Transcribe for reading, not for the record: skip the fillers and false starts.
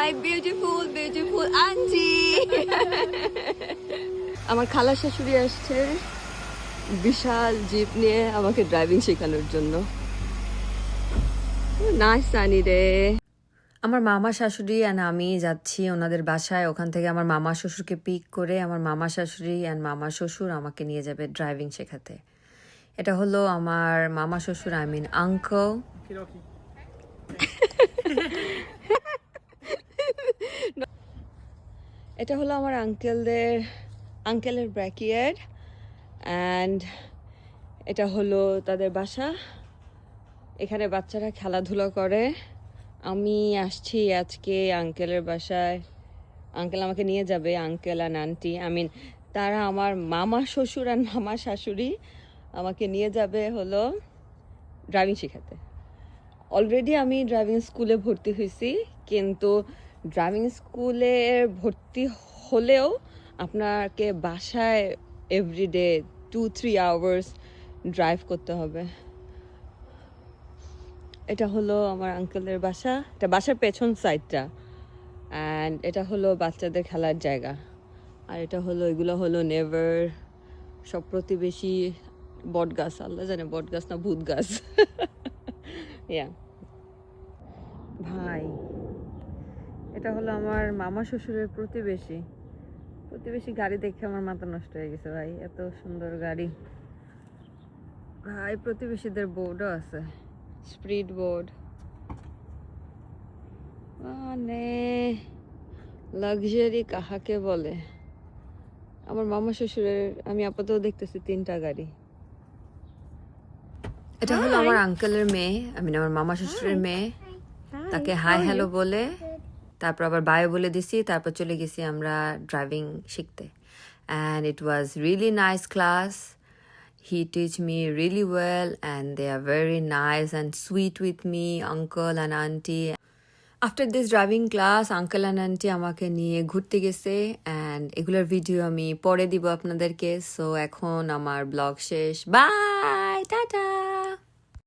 My beautiful beautiful aunty. আমার খালা শাশুড়ি আসছে বিশাল জিপ নিয়ে আমাকে ড্রাইভিং শেখানোর জন্য। নাইস সানি রে। আমার মামা শাশুড়ি আর আমি যাচ্ছি ওনাদের বাসায়। ওখান থেকে আমার মামা শ্বশুরকে পিক করে আমার মামা শাশুড়ি আর মামা শ্বশুর আমাকে নিয়ে যাবে ড্রাইভিং শেখাতে। এটা হলো আমার মামা শ্বশুর, আই মিন আঙ্কেল। এটা হলো আমার আঙ্কেলের ব্যাকইয়ার্ড অ্যান্ড এটা হলো তাদের বাসা। এখানে বাচ্চারা খেলাধুলা করে। আমি আসছি আজকে আঙ্কেলের বাসায়। আঙ্কেল আমাকে নিয়ে যাবে, আঙ্কেল অ্যান্ড আন্টি, তারা আমার মামা শ্বশুর আর মামা শাশুড়ি আমাকে নিয়ে যাবে হলো ড্রাইভিং শেখাতে। অলরেডি আমি ড্রাইভিং স্কুলে ভর্তি হয়েছি, কিন্তু ড্রাইভিং স্কুলে ভর্তি হলেও আপনাকে বাসায় এভরিডে 2-3 আওয়ার্স ড্রাইভ করতে হবে। এটা হলো আমার আঙ্কেলের বাসা, এটা বাসার পেছন সাইডটা, অ্যান্ড এটা হলো বাচ্চাদের খেলার জায়গা। আর এটা হলো, এগুলো হলো নেভার, সব প্রতিবেশী, বট গাছ, আল্লাহ জানে বট গাছ না ভূত গাছ। ইয়া ভাই, এটা হলো আমার মামা শ্বশুরের প্রতিবেশী গাড়ি দেখে আমার মাথা নষ্ট হয়ে গেছে ভাই, এত সুন্দর গাড়ি ভাই। প্রতিবেশীদের বোর্ডও আছে, স্পিড বোর্ড, মানে লাক্সারি কাহাকে বলে। আমার মামা শ্বশুরের আমি আপাতত দেখতেছি 3টা গাড়ি। এটা হলো আমার আঙ্কেলের মেয়ে, আমার মামা শ্বশুরের মেয়ে। তাকে হাই হ্যালো বলে তারপর আবার বাই বলে দিছি, তারপর চলে গেছি আমরা ড্রাইভিং শিখতে। And it was really nice class. He teach me really well and they are very nice and sweet with me, uncle and auntie. After this driving class, uncle and auntie আমাকে নিয়ে ঘুরতে গেছে and এগুলোর video আমি পরে দিব আপনাদেরকে। So এখন আমার ব্লগ শেষ। Bye, tata.